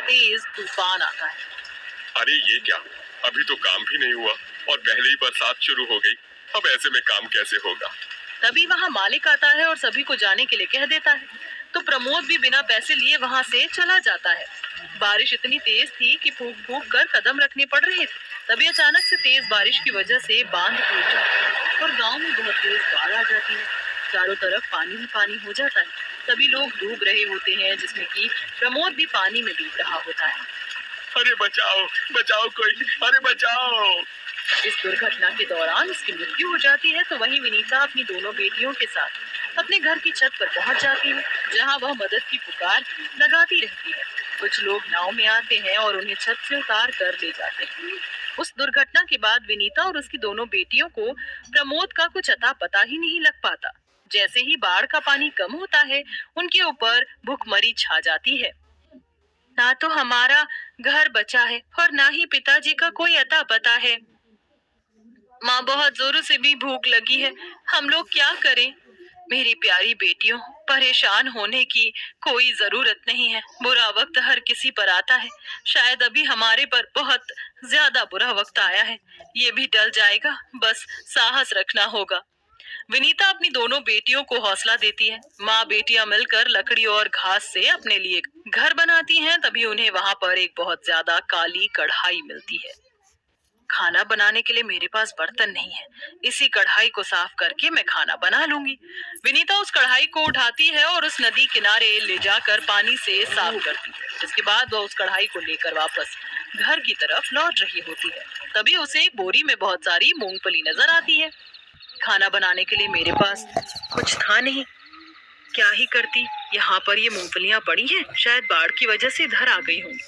तेज तूफान आता है। अरे ये क्या, अभी तो काम भी नहीं हुआ और पहले ही बरसात शुरू हो गई। अब ऐसे में काम कैसे होगा। तभी वहाँ मालिक आता है और सभी को जाने के लिए कह देता है। तो प्रमोद भी बिना पैसे लिए वहाँ से चला जाता है। बारिश इतनी तेज थी कि फूंक फूंक कर कदम रखने पड़ रहे थे। तभी अचानक से तेज बारिश की वजह से बांध टूट जाता है और गांव में बहुत तेज बाढ़ आ जाती है। चारों तरफ पानी ही पानी हो जाता है। सभी लोग डूब रहे होते हैं, जिसमें कि प्रमोद भी पानी में डूब रहा होता है। अरे बचाओ बचाओ कोई, अरे बचाओ। इस दुर्घटना के दौरान उसकी मृत्यु हो जाती है। तो वहीं विनीता अपनी दोनों बेटियों के साथ अपने घर की छत पर पहुंच जाती है, जहां वह मदद की पुकार लगाती रहती है। कुछ लोग नाव में आते हैं और उन्हें छत से उतार कर ले जाते हैं। उस दुर्घटना के बाद विनीता और उसकी दोनों बेटियों को प्रमोद का कुछ अता पता ही नहीं लग पाता। जैसे ही बाढ़ का पानी कम होता है, उनके ऊपर भुखमरी छा जाती है। ना तो हमारा घर बचा है और ना ही पिताजी का कोई अता पता है। माँ, बहुत जोरों से भी भूख लगी है। हम लोग क्या करें? मेरी प्यारी बेटियों, परेशान होने की कोई जरूरत नहीं है। बुरा वक्त हर किसी पर आता है। शायद अभी हमारे पर बहुत ज्यादा बुरा वक्त आया है। ये भी टल जाएगा, बस साहस रखना होगा। विनीता अपनी दोनों बेटियों को हौसला देती है। माँ बेटियां मिलकर लकड़ी और घास से अपने लिए घर बनाती हैं। तभी उन्हें वहां पर एक बहुत ज्यादा काली कढ़ाई मिलती है। खाना बनाने के लिए मेरे पास बर्तन नहीं है। इसी कढ़ाई को साफ करके मैं खाना बना लूंगी। विनीता उस कढ़ाई को उठाती है और उस नदी किनारे ले जाकर पानी से साफ करती है। जिसके बाद वह उस कढ़ाई को लेकर वापस घर की तरफ लौट रही होती है। तभी उसे एक बोरी में बहुत सारी मूंगफली नजर आती है। खाना बनाने के लिए मेरे पास कुछ था नहीं, क्या ही करती। यहाँ पर ये मूंगफलियां पड़ी हैं, शायद बाढ़ की वजह से इधर आ गई होंगी।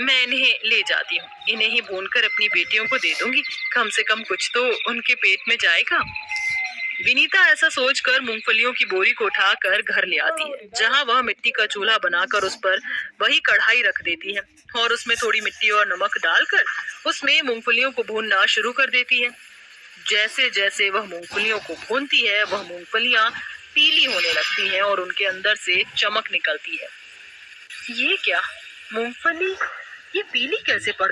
मैं इन्हें ले जाती हूँ। इन्हें ही भूनकर अपनी बेटियों को दे दूंगी। कम से कम कुछ तो उनके पेट में जाएगा। विनीता ऐसा सोचकर मूंगफलियों की बोरी को उठाकर घर ले आती है, जहाँ वह मिट्टी का चूल्हा बनाकर उस पर वही कढ़ाई रख देती है और उसमें थोड़ी मिट्टी और नमक डालकर उसमें मूंगफलियों को भूनना शुरू कर देती है। जैसे जैसे वह मूंगफलियों को भूनती है, वह मूंगफलियां पीली होने लगती हैं और उनके अंदर से चमक निकलती है। ये क्या, मूंगफली ये पीली कैसे पड़